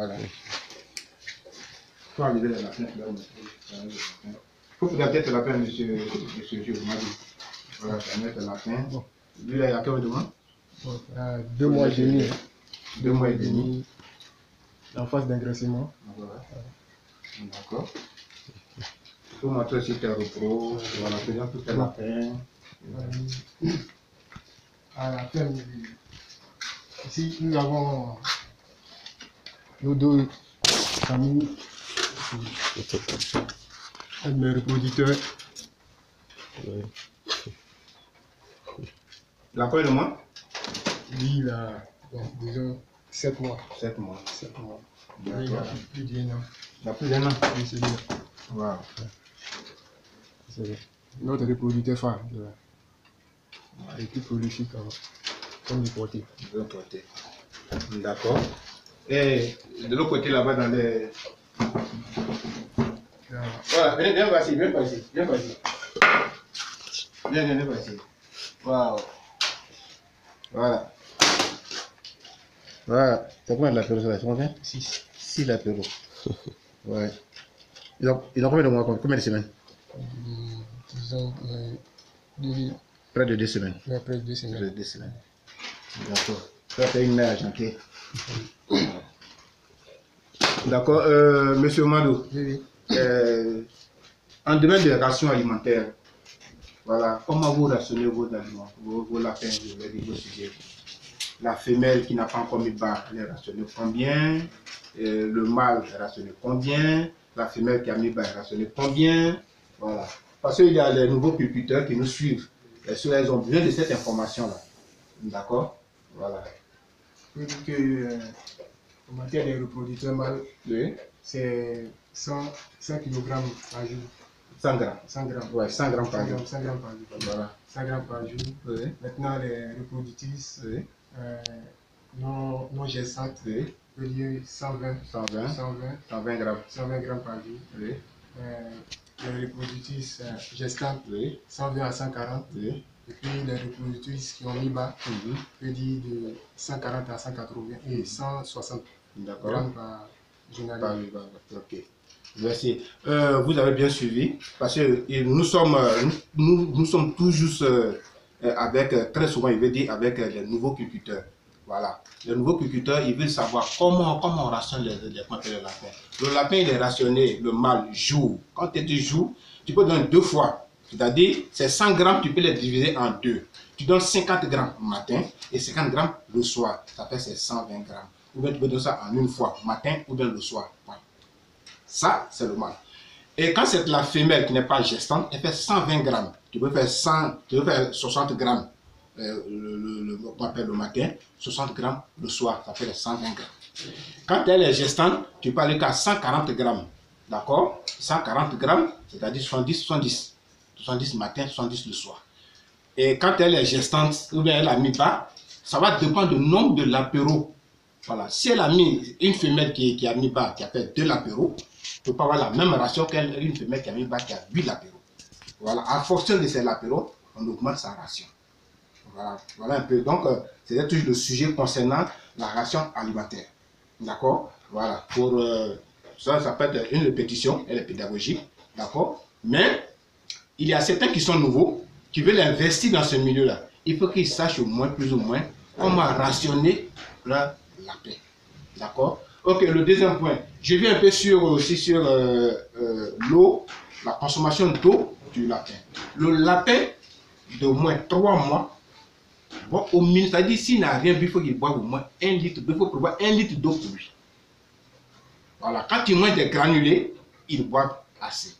Voilà. Il faut enlever les lapins. Il faut peut-être le lapin, monsieur Gio. Voilà, ça met le lapin. Bon. Lui, là, il y a combien de mois? 2 mois et demi. 2 mois et demi. En phase d'engraissement. Voilà. D'accord. Il faut montrer aussi tes repos. Voilà, faisant tout tes lapins. À la fin, ici, nous avons nos 2 familles. Un de mes reproducteurs. Il a combien de mois? Lui, il a, disons, 7 mois. 7 mois. 7 mois. D'accord. Il a plus d'1 an. Il a plus d'1 an. Oui, c'est bien. Wow. C'est notre reproducteur phare. Il est plus prolifique comme les portés. Bien porté. D'accord. Et de l'autre côté là-bas dans les... Voilà, viens par ici, viens par ici, viens par ici. Viens par ici. Waouh. Voilà. Voilà. C'est combien de l'apéro ça? C'est combien? 6. 6 l'apéro. Ouais. Ils ont combien de mois? Combien de semaines? Disons, Près de 2 semaines. Ouais, près de 2 semaines. Près de 2 semaines. D'accord. Ça c'est une mère argentée. D'accord. Monsieur Mado. Oui. En domaine de ration alimentaire, voilà, comment vous rationnez vos aliments, vos lapins, je vais dire vos sujets. La femelle qui n'a pas encore mis bas, elle est rationnée combien? Le mâle est rationné combien? La femelle qui a mis bas est rationnée combien? Voilà. Parce qu'il y a les nouveaux culteurs qui nous suivent. Et ceux-là, ils ont besoin de cette information-là. D'accord? Voilà. Je peux dire que en matière de reproducteurs mâles, Oui. c'est 100 kg par jour. 100 grammes. 100 grammes. Ouais, 100 grammes par jour. 100 grammes par jour. Voilà. 100 grammes par jour. Oui. Maintenant, les reproductrices Oui. non gestantes, Oui. je peux dire 120 grammes. 120 grammes par jour. Oui. Les reproductrices gestantes, Oui. 120 à 140. Oui. Et puis les reproductrices qui ont mis bas, je peux dire de 140 à 180 et 160 grammes par journalier. Ok. Merci. Vous avez bien suivi parce que nous sommes toujours avec, très souvent, il veut dire avec les nouveaux culteurs. Voilà. Les nouveaux culteurs, ils veulent savoir comment on rationne les lapins. Le lapin, il est rationné, le mâle, jour. Quand tu dis jour, tu peux donner 2 fois. C'est-à-dire, ces 100 grammes, tu peux les diviser en 2. Tu donnes 50 grammes le matin et 50 grammes le soir. Ça fait ces 120 grammes. Ou bien tu peux donner ça en une fois, matin ou bien le soir. Voilà. Ça, c'est le mâle. Et quand c'est la femelle qui n'est pas gestante, elle fait 120 grammes. Tu peux faire 60 grammes le matin, 60 grammes le soir. Ça fait les 120 grammes. Quand elle est gestante, tu peux aller qu'à 140 grammes. D'accord? 140 grammes, c'est-à-dire 70 matin, 70 le soir. Et quand elle est gestante, ou bien elle a mis bas, ça va dépendre du nombre de l'apéro. Voilà. Si elle a mis une femelle qui a mis bas, qui a fait 2 l'apéro, tu ne peux pas avoir la même ration qu'une femelle qui a mis bas, qui a 8 l'apéro. Voilà. En fonction de ces l'apéro, on augmente sa ration. Voilà. Voilà un peu. Donc, c'est toujours le sujet concernant la ration alimentaire. D'accord? Voilà. Pour ça peut être une répétition, elle est pédagogique. D'accord? Mais, il y a certains qui sont nouveaux, qui veulent investir dans ce milieu-là. Il faut qu'ils sachent au moins, plus ou moins, comment rationner leur lapin. D'accord? Ok, le deuxième point. Je viens un peu aussi sur l'eau, la consommation d'eau du lapin. Le lapin d'au moins 3 mois, bon, au minimum, c'est-à-dire s'il n'a rien bu, il faut qu'il boive au moins 1 litre d'eau. Il faut prévoir 1 litre d'eau pour lui. Voilà, quand il mange des granulés, il boit assez.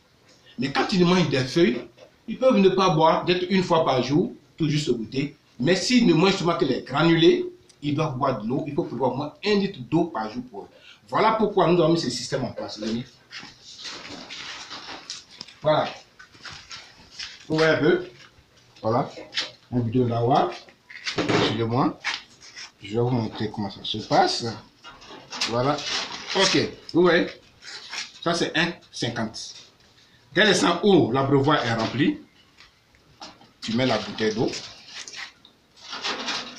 Mais quand il mange des feuilles, ils peuvent ne pas boire, d'être 1 fois par jour, tout juste se goûter. Mais s'ils ne mangent seulement que les granulés, ils doivent boire de l'eau. Il faut prévoir au moins 1 litre d'eau par jour pour eux. Voilà pourquoi nous avons mis ce système en place. Voilà. Vous voyez un peu. Voilà. Un vidéo là-bas. Excusez-moi. Je vais vous montrer comment ça se passe. Voilà. Ok. Vous voyez. Ça c'est 1,50. Dès l'instant où l'abreuvoir est rempli, tu mets la bouteille d'eau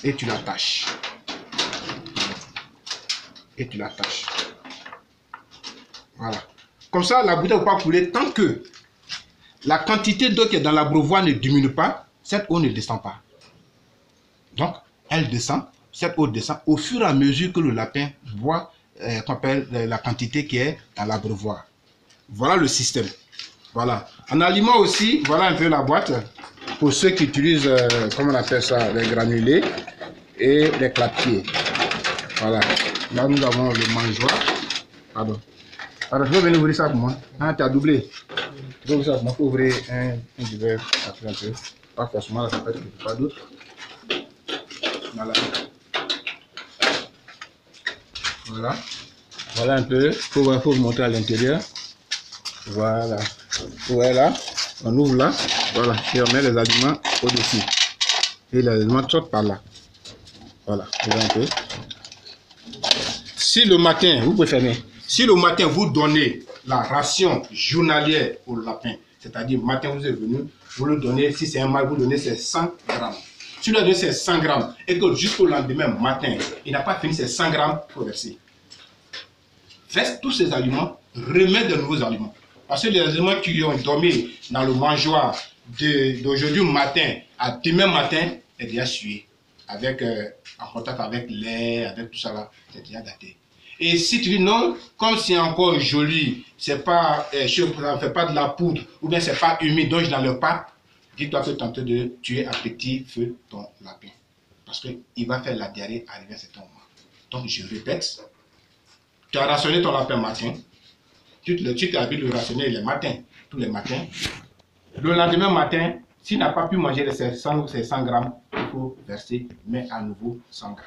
et tu l'attaches. Et tu l'attaches. Voilà. Comme ça, la bouteille ne va pas couler tant que la quantité d'eau qui est dans l'abreuvoir ne diminue pas, cette eau ne descend pas. Donc, elle descend, cette eau descend au fur et à mesure que le lapin boit qu'on appelle la quantité qui est dans l'abreuvoir. Voilà le système. Voilà. En aliment aussi, voilà un peu la boîte pour ceux qui utilisent, comment on appelle ça, les granulés et les clapiers. Voilà. Là, nous avons le mangeoire. Pardon. Alors, tu veux venir ouvrir ça pour moi? Ah, tu as doublé. Tu veux ouvrir ça pour moi? Il faut ouvrir un divers après un peu. Pas forcément, ça peut être pas d'autre. Voilà. Voilà. Voilà un peu. Il faut vous montrer à l'intérieur. Voilà. Voilà. On ouvre là. Voilà. Et on met les aliments au-dessus. Et les aliments sortent par là. Voilà. Voilà un peu. Si le matin, vous pouvez fermer. Si le matin vous donnez la ration journalière au lapin, c'est-à-dire matin vous êtes venu, vous le donnez, si c'est un mâle, vous donnez ses 100 grammes. Si vous lui donnez ses 100 grammes et que jusqu'au lendemain matin, il n'a pas fini ses 100 grammes, il faut verser. Verse tous ces aliments, remet de nouveaux aliments. Parce que les aliments qui ont dormi dans le mangeoire d'aujourd'hui matin à demain matin est déjà sué. Avec, en contact avec l'air, avec tout ça là, c'est déjà daté. Et si tu dis non, comme c'est encore joli, c'est pas, ça ne fait pas de la poudre, ou bien c'est pas humide, donc je n'enlève pas, dis-toi que tu es en train de tuer à petit feu ton lapin. Parce qu'il va faire la diarrhée arriver à cet moment. Donc je répète, tu as rationné ton lapin matin, tu t'es habitué de le rationner les matins, tous les matins. Le lendemain matin, s'il n'a pas pu manger ses 100 grammes, il faut verser, mais à nouveau 100 grammes.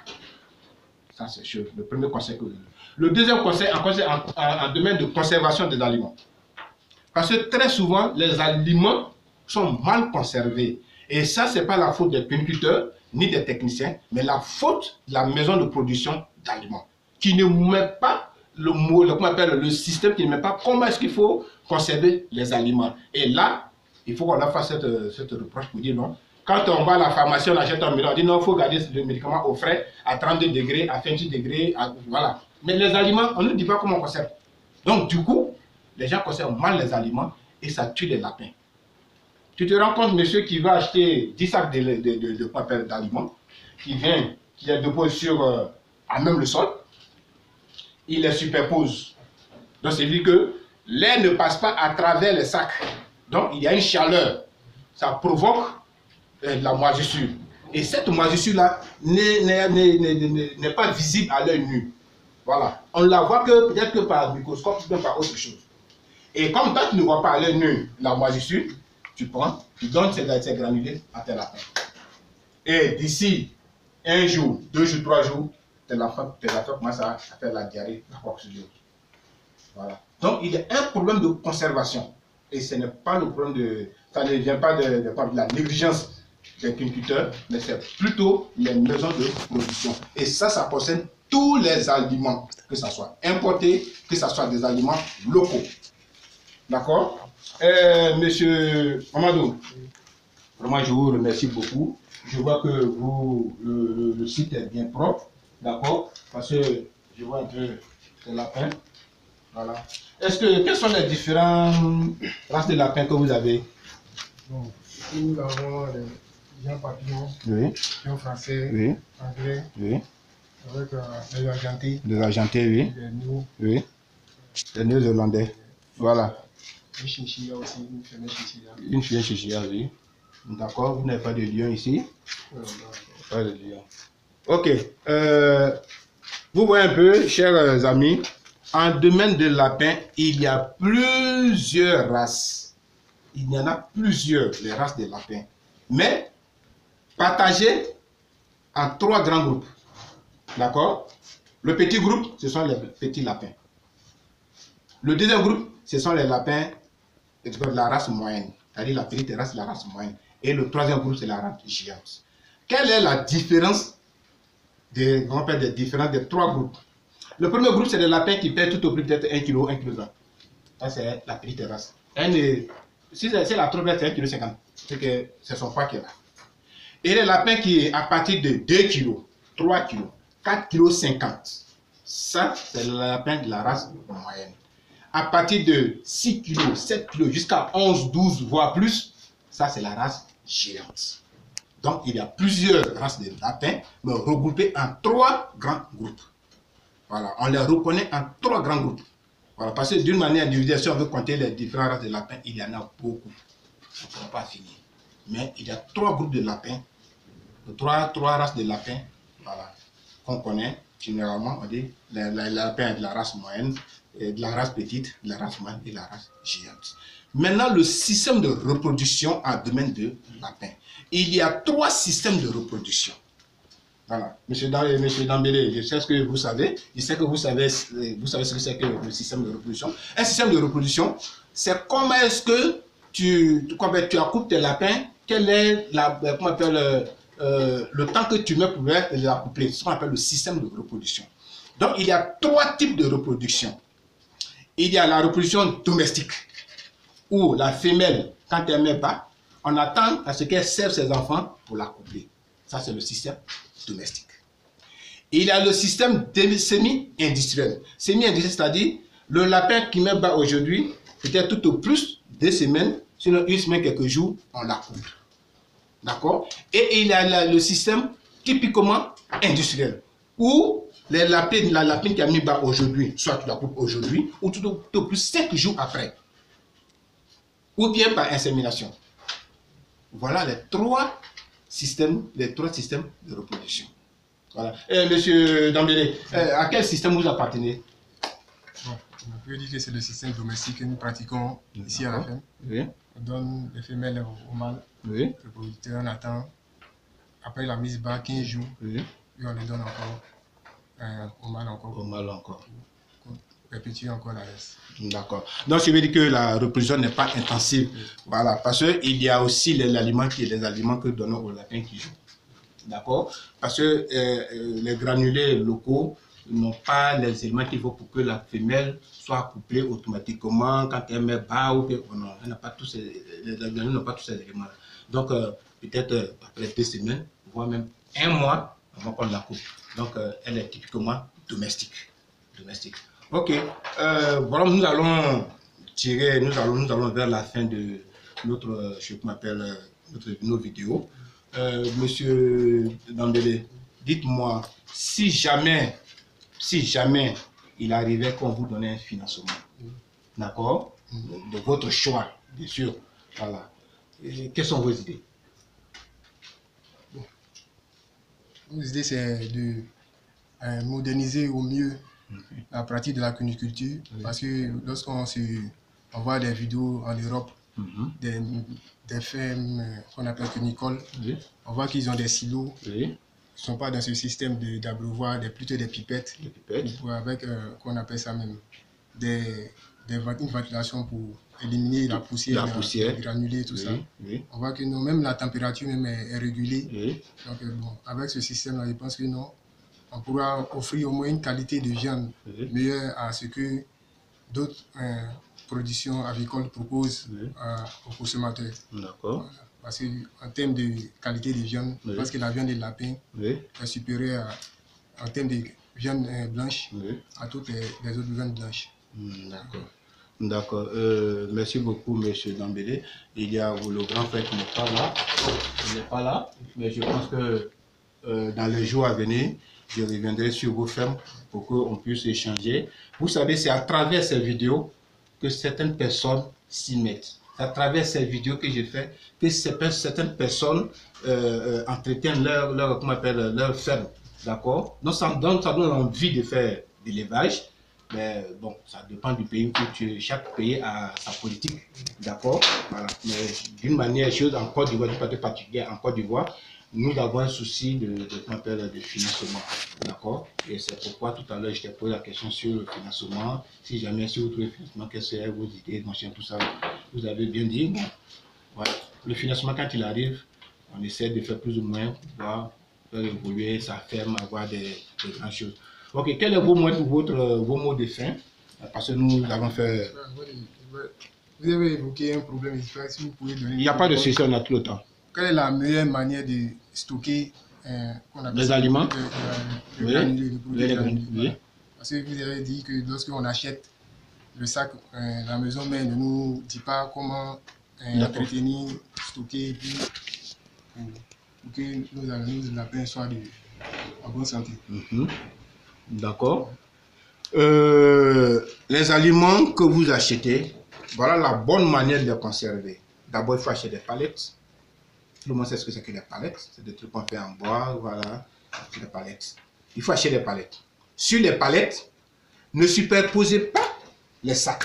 Ça, c'est le premier conseil que je donne. Le deuxième conseil, en domaine de conservation des aliments. Parce que très souvent, les aliments sont mal conservés. Et ça, ce n'est pas la faute des puniculteurs, ni des techniciens, mais la faute de la maison de production d'aliments, qui ne met pas le système, qui ne met pas comment est-ce qu'il faut conserver les aliments. Et là, il faut qu'on fasse cette reproche pour dire non. Quand on va à la pharmacie, on achète un médicament, on dit non, il faut garder le médicament au frais, à 32 degrés, à 28 degrés, voilà. Mais les aliments, on ne dit pas comment on conserve. Donc du coup, les gens conservent mal les aliments et ça tue les lapins. Tu te rends compte, monsieur, qui va acheter 10 sacs d'aliments, qui les dépose sur, à même le sol, il les superpose. Donc c'est dit que l'air ne passe pas à travers les sacs. Donc il y a une chaleur. Ça provoque de la moisissure. Et cette moisissure-là n'est pas visible à l'œil nu. Voilà. On ne la voit que peut-être que par microscope ou bien par autre chose. Et comme toi, tu ne vois pas à l'œil nu la moisissure, tu prends, tu donnes ces granulés à tes lapins. Et d'ici 1 jour, 2 jours, 3 jours, tes lapins commencent à faire la diarrhée, à quoi que ce soit. Voilà. Donc, il y a un problème de conservation. Et ce n'est pas le problème de... Ça ne vient pas de la négligence des puniculteurs, mais c'est plutôt les maisons de production. Et ça concerne tous les aliments, que ce soit importés, que ce soit des aliments locaux. D'accord? Monsieur Amadou, vraiment je vous remercie beaucoup. Je vois que le site est bien propre, d'accord? Parce que je vois un peu les lapins. Voilà. Quelles sont les différentes races de lapins que vous avez? Bon, nous avons les Jean Papillon, oui. Pion français, oui. anglais, oui. avec les argentés. Les argentés, oui. Les néo. Oui. Les néo-zélandais. Voilà. Les chinchillas aussi, une femelle chinchilla. Une femelle chinchilla, oui. D'accord, vous n'avez pas de lion ici? Non. Pas de lion. Ok. Vous voyez un peu, chers amis, en domaine de lapin, il y a plusieurs races. Il y en a plusieurs, les races de lapins. Mais partagées en 3 grands groupes. D'accord? Le petit groupe, ce sont les petits lapins. Le deuxième groupe, ce sont les lapins de la race moyenne. C'est-à-dire la petite race, la race moyenne. Et le troisième groupe, c'est la race géante. Quelle est la différence des 3 groupes? Le premier groupe, c'est des lapins qui pèsent tout au plus peut-être 1 kg, 1 kg. Ça, c'est la petite race. Si c'est la trop belle, c'est 1,50 kg. C'est que c'est son poids qui est là. Et les lapins qui, à partir de 2 kg, 3 kg, 4,50 kg, ça, c'est le lapin de la race moyenne. à partir de 6 kg, 7 kg, jusqu'à 11, 12, voire plus, ça c'est la race géante. Donc il y a plusieurs races de lapins, mais regroupées en 3 grands groupes. Voilà, on les reconnaît en 3 grands groupes. Voilà, parce que d'une manière individuelle, si on veut compter les différentes races de lapins, il y en a beaucoup. On ne pourra pas finir. Mais il y a 3 groupes de lapins, 3 races de lapins, voilà, qu'on connaît. Généralement, on dit les lapins de la race moyenne, de la race petite, de la race moyenne et de la race géante. Maintenant, le système de reproduction en domaine de lapin. Il y a 3 systèmes de reproduction. Voilà, monsieur Dambélé, je sais ce que vous savez. Je sais que vous savez ce que c'est que le système de reproduction. Un système de reproduction, c'est comment est-ce que tu accouples tes lapins, quel est le temps que tu mets pour les accoupler. C'est ce qu'on appelle le système de reproduction. Donc, il y a 3 types de reproduction. Il y a la reproduction domestique, où la femelle, quand elle met pas, on attend à ce qu'elle serve ses enfants pour l'accoupler. Ça, c'est le système domestique. Il y a le système semi-industriel. Semi-industriel, c'est-à-dire le lapin qui met bas aujourd'hui, peut-être tout au plus 2 semaines, sinon 1 semaine, quelques jours, on l'accouple. D'accord? Et il y a le système typiquement industriel, où la lapine qui a mis bas aujourd'hui, soit tu la coupes aujourd'hui, ou tout au plus 5 jours après, ou bien par insémination. Voilà les 3 systèmes de reproduction. Voilà. Monsieur Dambélé, à quel système vous appartenez? Bon, on peut dire que c'est le système domestique que nous pratiquons ici à la ferme. Oui. On donne les femelles au mâle. Oui. Le producteur en attend, après la mise bas, 15 jours. Oui. Et on les donne encore au mâle encore. Au mâle encore. Pour perpétuer encore la race. D'accord. Donc, je veux dire que la reproduction n'est pas intensive. Oui. Voilà. Parce qu'il y a aussi les aliments que nous donnons aux lapins qui jouent. D'accord? Parce que les granulés locaux n'ont pas les éléments qu'il faut pour que la femelle soit accouplée automatiquement quand elle met bas ou que non, elle n'a pas tous les granulés n'ont pas tous ces éléments. Donc peut-être après 2 semaines, voire même 1 mois avant qu'on la coupe. Donc elle est typiquement domestique. Ok. Voilà, nous allons vers la fin de notre, nos vidéos. Monsieur Dambélé, dites-moi, si jamais il arrivait qu'on vous donnait un financement, d'accord, de votre choix, bien sûr, voilà, et quelles sont vos idées? Nos idées, c'est de moderniser au mieux la pratique de la cuniculture, parce que lorsqu'on voit des vidéos en Europe, des fermes qu'on appelle cunicoles, on voit qu'ils ont des silos, ils ne sont pas dans ce système d'abreuvoir, plutôt des pipettes. Avec, qu'on appelle ça même, une ventilation pour éliminer la poussière, les granulés, tout ça. On voit que non, même la température même est régulée. Donc bon, avec ce système-là, je pense que non, on pourra offrir au moins une qualité de viande meilleure à ce que d'autres productions avicoles proposent aux consommateurs. D'accord. Parce qu'en termes de qualité de viande, je pense que la viande de lapin est supérieure en termes de viande blanche à toutes les autres viandes blanches. D'accord. D'accord. Merci beaucoup, monsieur Dambélé. Il y a le grand frère qui n'est pas là. Il n'est pas là, mais je pense que dans les jours à venir, je reviendrai sur vos fermes pour qu'on puisse échanger. Vous savez, c'est à travers ces vidéos que certaines personnes s'y mettent. C'est à travers ces vidéos que j'ai fait que certaines personnes entretiennent leur ferme. D'accord? Donc ça donne envie de faire de l'élevage. Mais bon, ça dépend du pays où chaque pays a sa politique. D'accord? Voilà. Mais d'une manière, en Côte d'Ivoire, du côté particulier, en Côte d'Ivoire, nous avons un souci de financement. D'accord? Et c'est pourquoi tout à l'heure, je t'ai posé la question sur le financement. Si jamais, si vous trouvez le financement, quelles seraient vos idées, machin, tout ça. Vous avez bien dit. Bon, voilà. Le financement, quand il arrive, on essaie de faire plus ou moins pour pouvoir faire évoluer sa ferme, avoir des grandes choses. Ok, quel est vos mots de fin? Parce que nous avons fait... Vous avez évoqué un problème, si vous pouvez donner... Il n'y a pas de solution, on a tout le temps. Quelle est la meilleure manière de stocker les aliments? Les granulés. Parce que vous avez dit que lorsqu'on achète le sac, la maison mère ne nous dit pas comment entretenir, stocker, puis pour que nos lapins soient en bonne santé. D'accord. Les aliments que vous achetez, voilà la bonne manière de les conserver. D'abord, il faut acheter des palettes. Tout le monde sait ce que c'est que les palettes. C'est des trucs qu'on fait en bois, voilà, des palettes. Il faut acheter des palettes. Sur les palettes, ne superposez pas les sacs.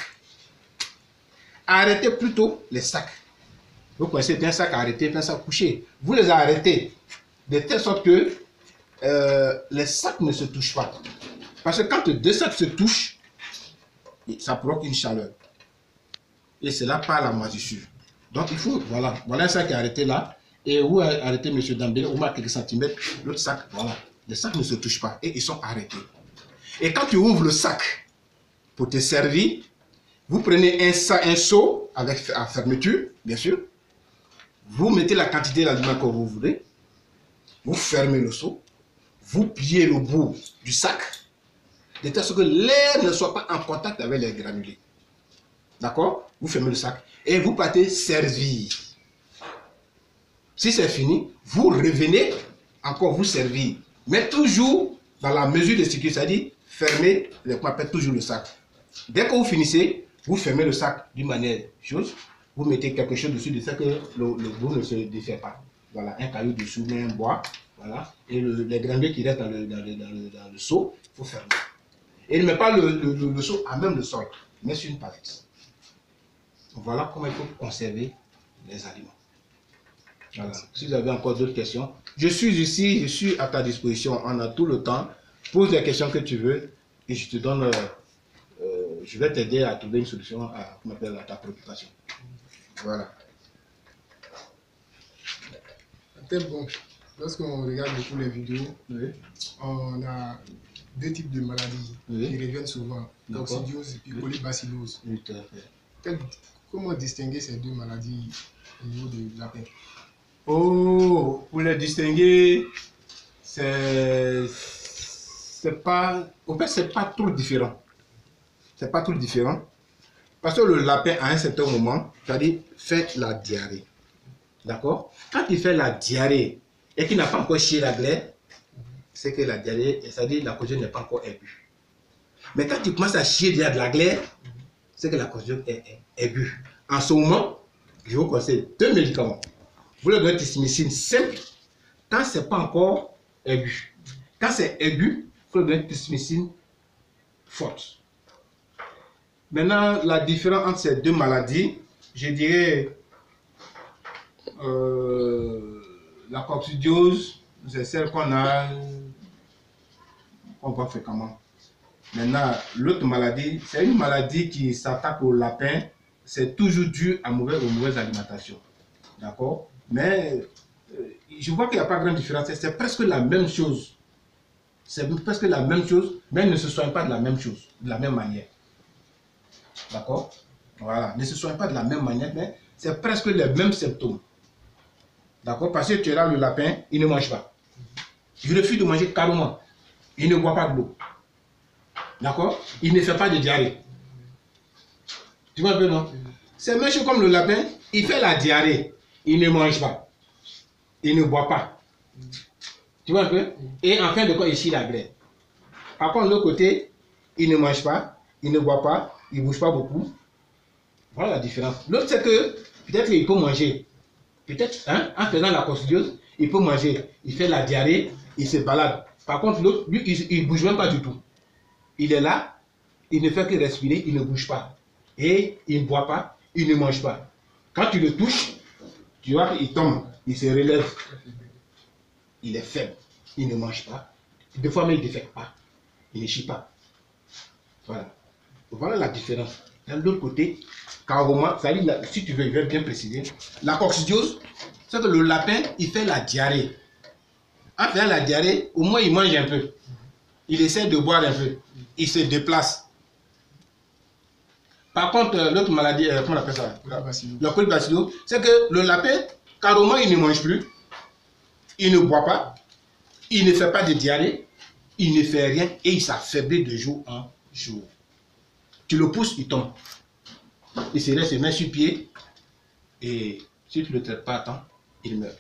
Arrêtez plutôt les sacs. Vous connaissez un sac arrêté, un sac couché. Vous les arrêtez de telle sorte que les sacs ne se touchent pas. Parce que quand deux sacs se touchent, ça provoque une chaleur. Et c'est là par la moisissure. Donc il faut, voilà un sac qui est arrêté là. Et vous arrêtez M. Dambélé, vous marquez quelques centimètres, l'autre sac, voilà. Les sacs ne se touchent pas et ils sont arrêtés. Et quand tu ouvres le sac pour te servir, vous prenez un seau avec à fermeture, bien sûr. Vous mettez la quantité d'aliment que vous voulez. Vous fermez le seau. Vous pliez le bout du sac de telle sorte que l'air ne soit pas en contact avec les granulés. D'accord? Vous fermez le sac et vous partez servir. Si c'est fini, vous revenez encore vous servir. Mais toujours dans la mesure de sécurité, c'est-à-dire fermez les coins, toujours le sac. Dès que vous finissez, vous fermez le sac d'une manière chose. Vous mettez quelque chose dessus de ça que le bout ne se défait pas. Voilà, un caillou dessous, mais un bois. Voilà. Et les granulés qui restent dans le seau, il faut fermer. Et ne met pas le seau à même le sol, mais sur une palette. Voilà comment il faut conserver les aliments. Voilà. Si vous avez encore d'autres questions, je suis ici, je suis à ta disposition. On a tout le temps. Pose les questions que tu veux et je te donne, je vais t'aider à trouver une solution à ta préoccupation. Voilà. Bon, lorsqu'on regarde beaucoup les vidéos, on a deux types de maladies qui reviennent souvent, coccidiose et colibacillose. Comment distinguer ces deux maladies au niveau de la peine? Oh, pour les distinguer, c'est pas, en fait, c'est pas trop différent. C'est pas trop différent. Parce que le lapin, à un certain moment, c'est-à-dire, fait la diarrhée. D'accord? Quand il fait la diarrhée et qu'il n'a pas encore chié la glaire, c'est que la diarrhée, c'est-à-dire la coccidiose n'est pas encore aiguë. Mais quand il commence à chier déjà de la glaire, c'est que la coccidiose est aiguë. En ce moment, je vous conseille 2 médicaments. Vous leur donnez tismicine simple quand ce n'est pas encore aigu. Quand c'est aigu, il faut leur donner tismicine forte. Maintenant, la différence entre ces deux maladies, je dirais la coccidiose, c'est celle qu'on voit fréquemment. Maintenant, l'autre maladie, c'est une maladie qui s'attaque au lapin. C'est toujours dû aux mauvaises alimentations. D'accord? Mais je vois qu'il n'y a pas grande différence. C'est presque la même chose. C'est presque la même chose, mais ne se soignent pas de la même chose, de la même manière. D'accord? Voilà. Ne se soignent pas de la même manière, mais c'est presque les mêmes symptômes. D'accord? Parce que tu es là, le lapin, il ne mange pas. Il refuse de manger carrément. Il ne boit pas de l'eau. D'accord? Il ne fait pas de diarrhée. Tu vois un peu, non? C'est même chose comme le lapin, il fait la diarrhée. Il ne mange pas. Il ne boit pas. Tu vois un peu? Et en fin de compte, il chie la glaire. Par contre, de l'autre côté, il ne mange pas, il ne boit pas, il ne bouge pas beaucoup. Voilà la différence. L'autre, c'est que peut-être qu'il peut manger. Peut-être, hein, en faisant la coccidiose, il peut manger. Il fait la diarrhée, il se balade. Par contre, l'autre, lui, il ne bouge même pas du tout. Il est là, il ne fait que respirer, il ne bouge pas. Et il ne boit pas, il ne mange pas. Quand tu le touches, tu vois qu'il tombe, il se relève. Il est faible, il ne mange pas. Des fois même, il ne défèque pas. Il ne chie pas. Voilà. Voilà la différence. De l'autre côté, carrément, si tu veux, je vais bien préciser, la coccidiose, c'est que le lapin, il fait la diarrhée. En faisant la diarrhée, au moins il mange un peu. Il essaie de boire un peu. Il se déplace. Par contre, l'autre maladie, comment on appelle ça? Le colibacillose, c'est que le lapin, carrément, il ne mange plus. Il ne boit pas. Il ne fait pas de diarrhée. Il ne fait rien et il s'affaiblit de jour en jour. Tu le pousses, il tombe. Il se laisse, il met sur pied. Et si tu ne le traites pas à temps, il meurt.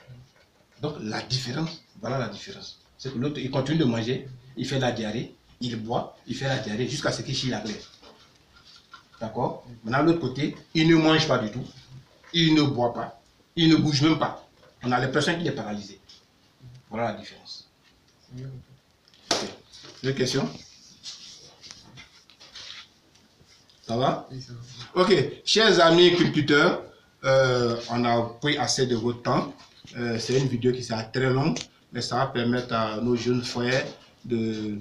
Donc la différence, voilà la différence. C'est que l'autre, il continue de manger, il fait la diarrhée, il boit, il fait la diarrhée jusqu'à ce qu'il chie la glaire. D'accord? Maintenant, de l'autre côté, il ne mange pas du tout, il ne boit pas, il ne bouge même pas. On a l'impression qu'il est paralysé. Voilà la différence. Okay. Deux questions? Ça va? Oui, ça va. Ok, chers amis culteurs, on a pris assez de votre temps. C'est une vidéo qui sera très longue, mais ça va permettre à nos jeunes frères de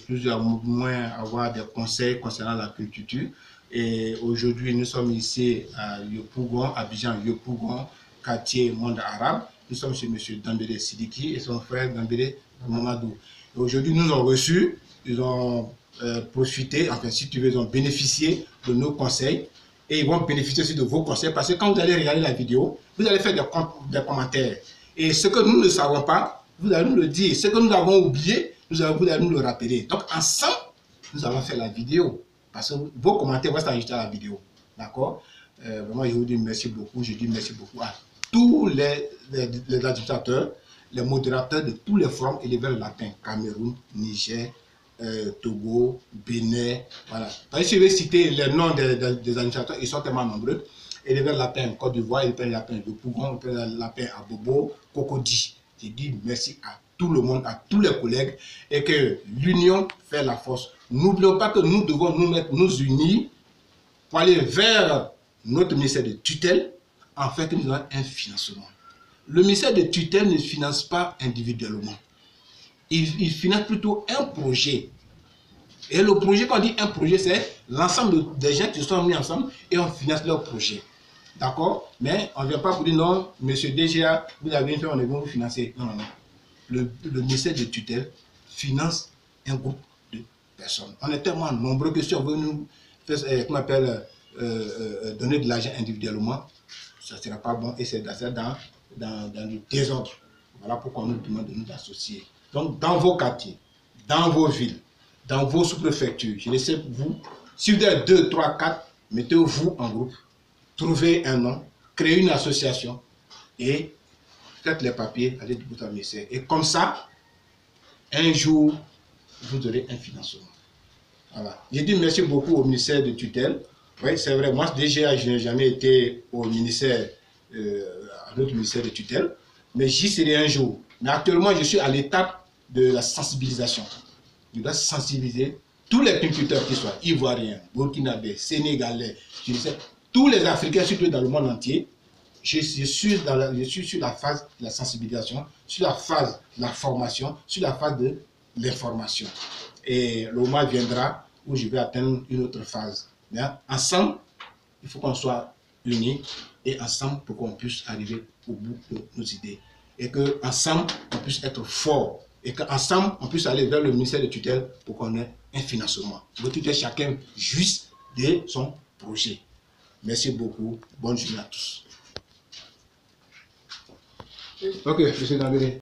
plusieurs moins avoir des conseils concernant la culture. Et aujourd'hui, nous sommes ici à Yopougon, Abidjan Yopougon, quartier monde arabe. Nous sommes chez M. Dambélé Sidiki et son frère Dambélé Mamadou. Aujourd'hui, nous avons reçu, ils ont profité, enfin si tu veux, ils ont bénéficié de nos conseils et ils vont bénéficier aussi de vos conseils parce que quand vous allez regarder la vidéo, vous allez faire des commentaires. Et ce que nous ne savons pas, vous allez nous le dire. Ce que nous avons oublié, vous allez nous le rappeler. Donc ensemble, nous allons faire la vidéo parce que vos commentaires vont s'ajouter à la vidéo. D'accord? Vraiment, je vous dis merci beaucoup. Je dis merci beaucoup à tous les administrateurs, les modérateurs de tous les forums et les vers latins, Cameroun, Niger, Togo, Bénin, voilà. Si je vais citer les noms des administrateurs, ils sont tellement nombreux. Et les vers latins, Côte d'Ivoire, les vers latins de Pougon, les vers latins à Bobo, Cocody. Je dis merci à tout le monde, à tous les collègues, et que l'union fait la force. N'oublions pas que nous devons nous unir pour aller vers notre ministère de tutelle, en fait, nous avons un financement. Le ministère de tutelle ne finance pas individuellement. Il finance plutôt un projet. Et le projet, quand on dit un projet, c'est l'ensemble des gens qui se sont mis ensemble et on finance leur projet. D'accord? Mais on ne vient pas vous dire non, monsieur DGA, vous avez une fait, on est bon vous financer. Non, non, non. Le ministère de tutelle finance un groupe de personnes. On est tellement nombreux que si on veut nous faire, qu'on appelle, donner de l'argent individuellement, ça ne sera pas bon et c'est dans le désordre. Voilà pourquoi on nous demande de nous associer. Donc, dans vos quartiers, dans vos villes, dans vos sous-préfectures, je ne sais vous, si vous êtes 2, 3, 4, mettez-vous en groupe, trouvez un nom, créez une association et faites les papiers, allez du bout à ministère. Et comme ça, un jour, vous aurez un financement. Voilà. Je dis merci beaucoup au ministère de tutelle. Oui, c'est vrai, moi déjà, je n'ai jamais été au ministère, à notre ministère de tutelle, mais j'y serai un jour. Mais actuellement, je suis à l'étape de la sensibilisation. Je dois sensibiliser tous les culteurs qui soient ivoiriens, burkinabés, sénégalais, je sais, tous les Africains, surtout dans le monde entier. Je suis sur la phase de la sensibilisation, sur la phase de la formation, sur la phase de l'information. Et le moment viendra où je vais atteindre une autre phase. Mais ensemble, il faut qu'on soit unis et ensemble pour qu'on puisse arriver au bout de nos idées. Et qu'ensemble, on puisse être fort. Et qu'ensemble, on puisse aller vers le ministère de tutelle pour qu'on ait un financement. Pour que chacun jouisse de son projet. Merci beaucoup. Bonne journée à tous. Ok, M. Dambélé.